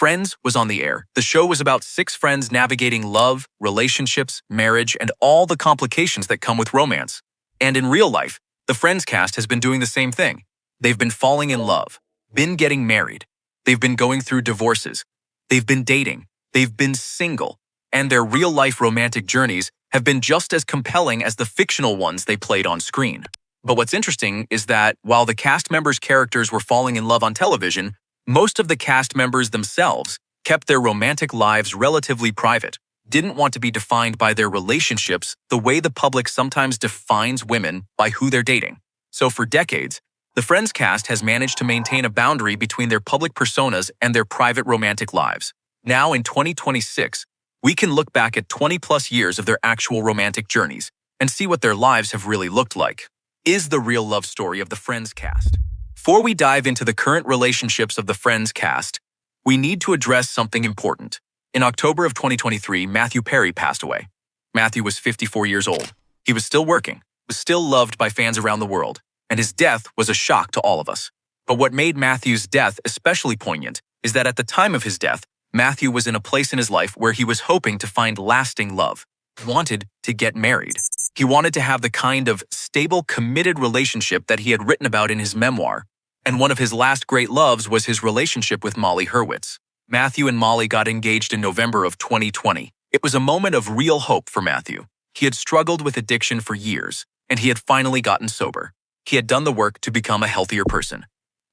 Friends was on the air. The show was about 6 friends navigating love, relationships, marriage, and all the complications that come with romance. And in real life, the Friends cast has been doing the same thing. They've been falling in love, been getting married. They've been going through divorces. They've been dating. They've been single. And their real-life romantic journeys have been just as compelling as the fictional ones they played on screen. But what's interesting is that while the cast members' characters were falling in love on television, most of the cast members themselves kept their romantic lives relatively private, didn't want to be defined by their relationships the way the public sometimes defines women by who they're dating. So for decades, the Friends cast has managed to maintain a boundary between their public personas and their private romantic lives. Now in 2026, we can look back at 20-plus years of their actual romantic journeys and see what their lives have really looked like. Is the real love story of the Friends cast? Before we dive into the current relationships of the Friends cast, we need to address something important. In October of 2023, Matthew Perry passed away. Matthew was 54 years old. He was still working, was still loved by fans around the world, and his death was a shock to all of us. But what made Matthew's death especially poignant is that at the time of his death, Matthew was in a place in his life where he was hoping to find lasting love. He wanted to get married. He wanted to have the kind of stable, committed relationship that he had written about in his memoir. And one of his last great loves was his relationship with Molly Hurwitz. Matthew and Molly got engaged in November of 2020. It was a moment of real hope for Matthew. He had struggled with addiction for years, and he had finally gotten sober. He had done the work to become a healthier person.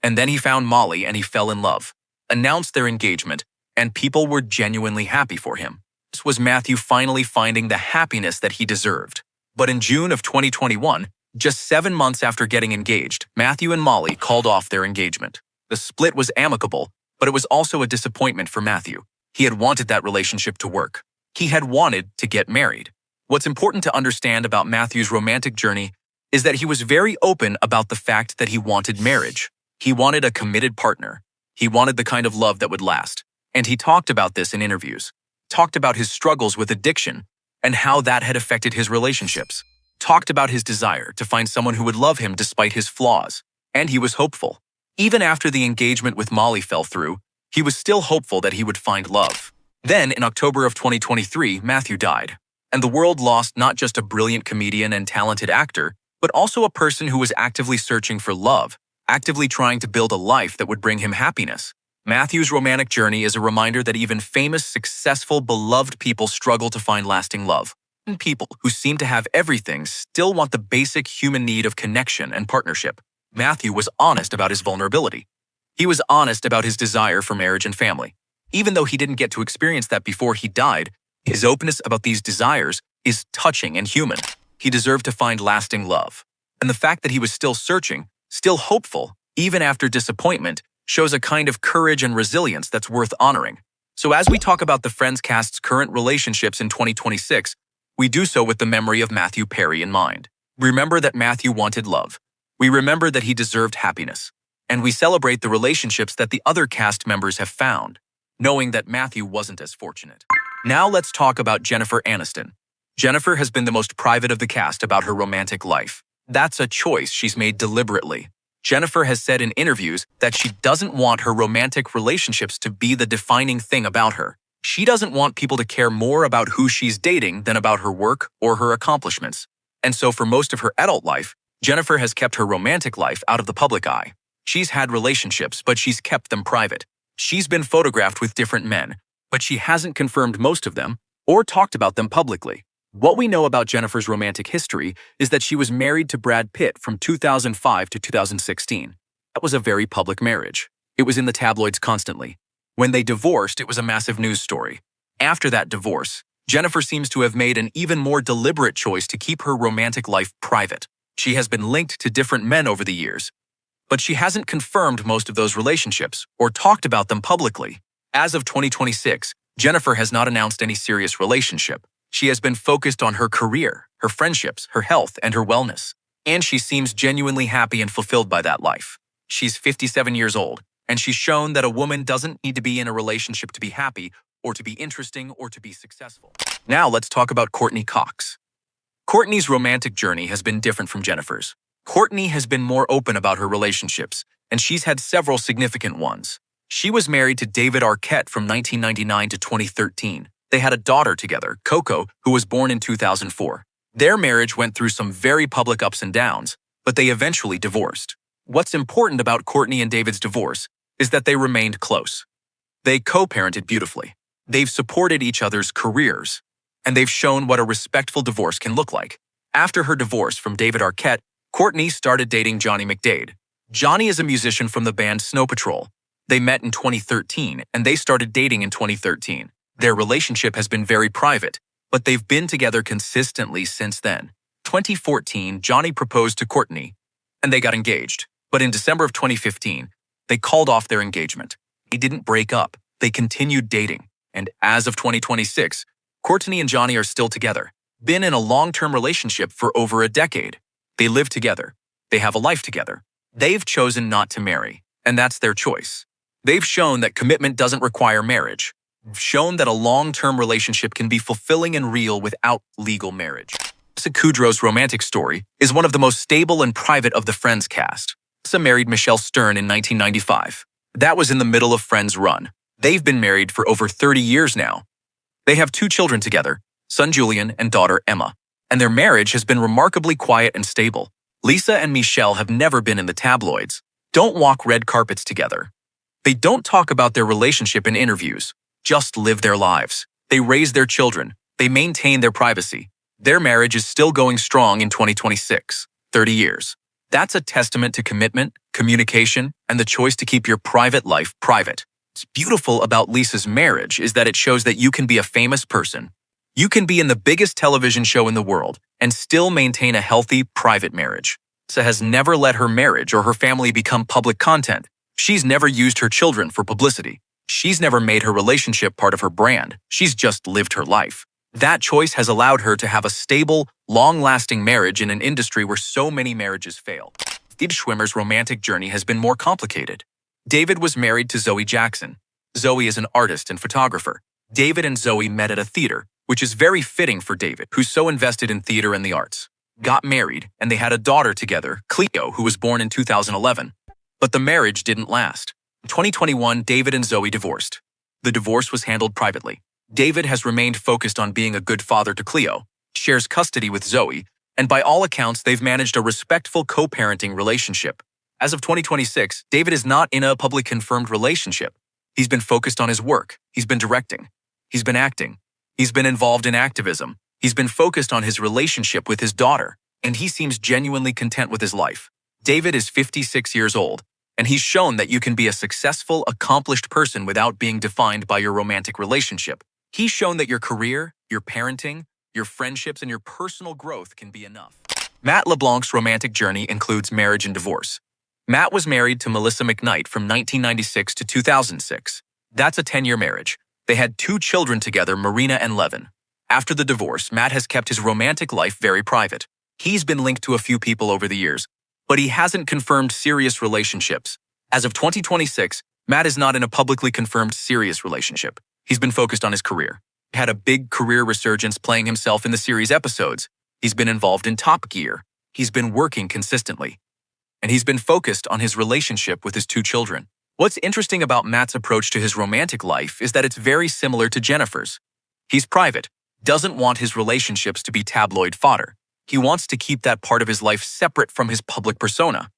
And then he found Molly and he fell in love, announced their engagement, and people were genuinely happy for him. This was Matthew finally finding the happiness that he deserved. But in June of 2021, just 7 months after getting engaged, Matthew and Molly called off their engagement. The split was amicable, but it was also a disappointment for Matthew. He had wanted that relationship to work. He had wanted to get married. What's important to understand about Matthew's romantic journey is that he was very open about the fact that he wanted marriage. He wanted a committed partner. He wanted the kind of love that would last. And he talked about this in interviews. Talked about his struggles with addiction and how that had affected his relationships. Talked about his desire to find someone who would love him despite his flaws. And he was hopeful. Even after the engagement with Molly fell through, he was still hopeful that he would find love. Then, in October of 2023, Matthew died. And the world lost not just a brilliant comedian and talented actor, but also a person who was actively searching for love, actively trying to build a life that would bring him happiness. Matthew's romantic journey is a reminder that even famous, successful, beloved people struggle to find lasting love. And people who seem to have everything still want the basic human need of connection and partnership. Matthew was honest about his vulnerability. He was honest about his desire for marriage and family. Even though he didn't get to experience that before he died, his openness about these desires is touching and human. He deserved to find lasting love. And the fact that he was still searching, still hopeful, even after disappointment, shows a kind of courage and resilience that's worth honoring. So as we talk about the Friends cast's current relationships in 2026, we do so with the memory of Matthew Perry in mind. Remember that Matthew wanted love. We remember that he deserved happiness. And we celebrate the relationships that the other cast members have found, knowing that Matthew wasn't as fortunate. Now let's talk about Jennifer Aniston. Jennifer has been the most private of the cast about her romantic life. That's a choice she's made deliberately. Jennifer has said in interviews that she doesn't want her romantic relationships to be the defining thing about her. She doesn't want people to care more about who she's dating than about her work or her accomplishments. And so for most of her adult life, Jennifer has kept her romantic life out of the public eye. She's had relationships, but she's kept them private. She's been photographed with different men, but she hasn't confirmed most of them or talked about them publicly. What we know about Jennifer's romantic history is that she was married to Brad Pitt from 2005 to 2016. That was a very public marriage. It was in the tabloids constantly. When they divorced, it was a massive news story. After that divorce, Jennifer seems to have made an even more deliberate choice to keep her romantic life private. She has been linked to different men over the years, but she hasn't confirmed most of those relationships or talked about them publicly. As of 2026, Jennifer has not announced any serious relationship. She has been focused on her career, her friendships, her health, and her wellness. And she seems genuinely happy and fulfilled by that life. She's 57 years old, and she's shown that a woman doesn't need to be in a relationship to be happy, or to be interesting, or to be successful. Now let's talk about Courteney Cox. Courteney's romantic journey has been different from Jennifer's. Courteney has been more open about her relationships, and she's had several significant ones. She was married to David Arquette from 1999 to 2013. They had a daughter together, Coco, who was born in 2004. Their marriage went through some very public ups and downs, but they eventually divorced. What's important about Courtney and David's divorce is that they remained close. They co-parented beautifully. They've supported each other's careers, and they've shown what a respectful divorce can look like. After her divorce from David Arquette, Courtney started dating Johnny McDaid. Johnny is a musician from the band Snow Patrol. They met in 2013, and they started dating in 2013. Their relationship has been very private, but they've been together consistently since then. 2014, Johnny proposed to Courtney, and they got engaged. But in December of 2015, they called off their engagement. They didn't break up. They continued dating. And as of 2026, Courtney and Johnny are still together. Been in a long-term relationship for over a decade. They live together. They have a life together. They've chosen not to marry, and that's their choice. They've shown that commitment doesn't require marriage. They've shown that a long-term relationship can be fulfilling and real without legal marriage. Lisa Kudrow's romantic story is one of the most stable and private of the Friends cast. Lisa married Michelle Stern in 1995. That was in the middle of Friends' run. They've been married for over 30 years now. They have 2 children together, son Julian and daughter Emma, and their marriage has been remarkably quiet and stable. Lisa and Michelle have never been in the tabloids, don't walk red carpets together. They don't talk about their relationship in interviews, just live their lives. They raise their children, they maintain their privacy. Their marriage is still going strong in 2026, 30 years. That's a testament to commitment, communication, and the choice to keep your private life private. What's beautiful about Lisa's marriage is that it shows that you can be a famous person. You can be in the biggest television show in the world and still maintain a healthy, private marriage. Lisa has never let her marriage or her family become public content. She's never used her children for publicity. She's never made her relationship part of her brand. She's just lived her life. That choice has allowed her to have a stable, long-lasting marriage in an industry where so many marriages fail. David Schwimmer's romantic journey has been more complicated. David was married to Zoe Jackson. Zoe is an artist and photographer. David and Zoe met at a theater, which is very fitting for David, who's so invested in theater and the arts. Got married, and they had a daughter together, Cleo, who was born in 2011. But the marriage didn't last. In 2021, David and Zoe divorced. The divorce was handled privately. David has remained focused on being a good father to Cleo, shares custody with Zoe, and by all accounts, they've managed a respectful co-parenting relationship. As of 2026, David is not in a publicly confirmed relationship. He's been focused on his work. He's been directing. He's been acting. He's been involved in activism. He's been focused on his relationship with his daughter, and he seems genuinely content with his life. David is 56 years old, and he's shown that you can be a successful, accomplished person without being defined by your romantic relationship. He's shown that your career, your parenting, your friendships, and your personal growth can be enough. Matt LeBlanc's romantic journey includes marriage and divorce. Matt was married to Melissa McKnight from 1996 to 2006. That's a 10-year marriage. They had 2 children together, Marina and Levin. After the divorce, Matt has kept his romantic life very private. He's been linked to a few people over the years, but he hasn't confirmed serious relationships. As of 2026, Matt is not in a publicly confirmed serious relationship. He's been focused on his career. He had a big career resurgence playing himself in the series episodes. He's been involved in Top Gear. He's been working consistently. And he's been focused on his relationship with his 2 children. What's interesting about Matt's approach to his romantic life is that it's very similar to Jennifer's. He's private, doesn't want his relationships to be tabloid fodder. He wants to keep that part of his life separate from his public persona.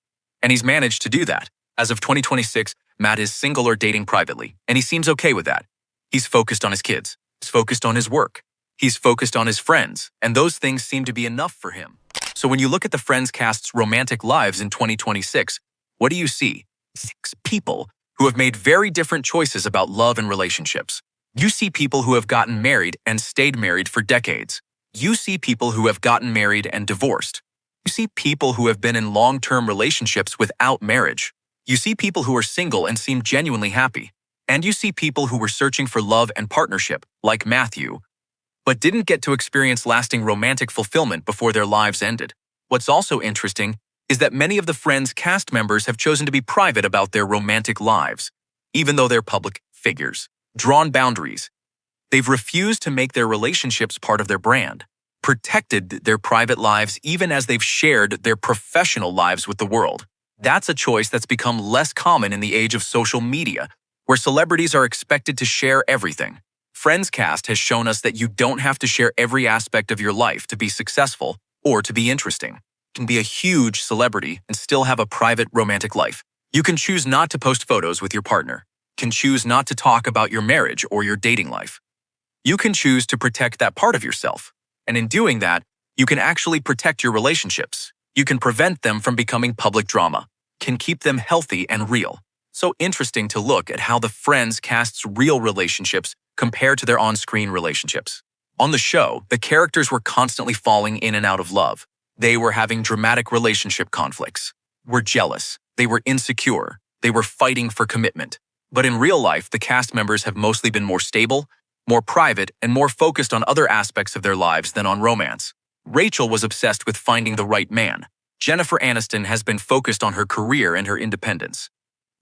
And he's managed to do that. As of 2026, Matt is single or dating privately, and he seems okay with that. He's focused on his kids. He's focused on his work. He's focused on his friends, and those things seem to be enough for him. So when you look at the Friends cast's romantic lives in 2026, what do you see? 6 people who have made very different choices about love and relationships. You see people who have gotten married and stayed married for decades. You see people who have gotten married and divorced. You see people who have been in long-term relationships without marriage. You see people who are single and seem genuinely happy. And you see people who were searching for love and partnership, like Matthew, but didn't get to experience lasting romantic fulfillment before their lives ended. What's also interesting is that many of the Friends cast members have chosen to be private about their romantic lives, even though they're public figures. Drawn boundaries. They've refused to make their relationships part of their brand, protected their private lives even as they've shared their professional lives with the world. That's a choice that's become less common in the age of social media, where celebrities are expected to share everything. Friends cast has shown us that you don't have to share every aspect of your life to be successful or to be interesting. You can be a huge celebrity and still have a private romantic life. You can choose not to post photos with your partner. You can choose not to talk about your marriage or your dating life. You can choose to protect that part of yourself. And in doing that, you can actually protect your relationships. You can prevent them from becoming public drama, can keep them healthy and real. So interesting to look at how the Friends cast's real relationships compare to their on-screen relationships. On the show, the characters were constantly falling in and out of love. They were having dramatic relationship conflicts, were jealous, they were insecure, they were fighting for commitment. But in real life, the cast members have mostly been more stable, more private, and more focused on other aspects of their lives than on romance. Rachel was obsessed with finding the right man. Jennifer Aniston has been focused on her career and her independence.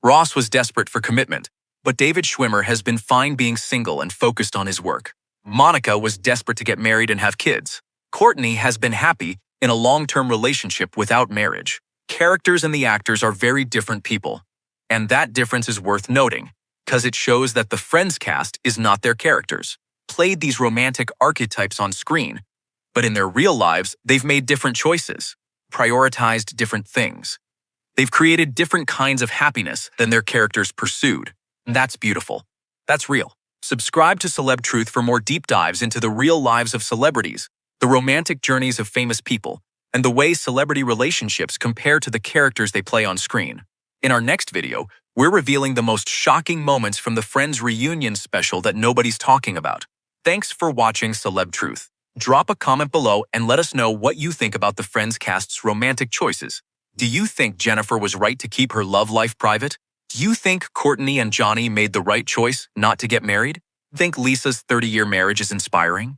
Ross was desperate for commitment, but David Schwimmer has been fine being single and focused on his work. Monica was desperate to get married and have kids. Courtney has been happy in a long-term relationship without marriage. Characters and the actors are very different people, and that difference is worth noting, because it shows that the Friends cast is not their characters, played these romantic archetypes on screen, but in their real lives, they've made different choices, prioritized different things. They've created different kinds of happiness than their characters pursued. And that's beautiful. That's real. Subscribe to CelebTruth for more deep dives into the real lives of celebrities, the romantic journeys of famous people, and the way celebrity relationships compare to the characters they play on screen. In our next video, we're revealing the most shocking moments from the Friends reunion special that nobody's talking about. Thanks for watching CelebTruth. Drop a comment below and let us know what you think about the Friends cast's romantic choices. Do you think Jennifer was right to keep her love life private? Do you think Courtney and Johnny made the right choice not to get married? Think Lisa's 30-year marriage is inspiring?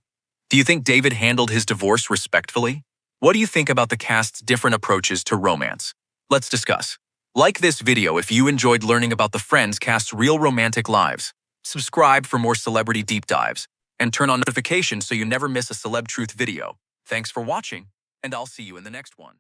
Do you think David handled his divorce respectfully? What do you think about the cast's different approaches to romance? Let's discuss. Like this video if you enjoyed learning about the Friends cast's real romantic lives. Subscribe for more celebrity deep dives, and turn on notifications so you never miss a CelebTruth video. Thanks for watching, and I'll see you in the next one.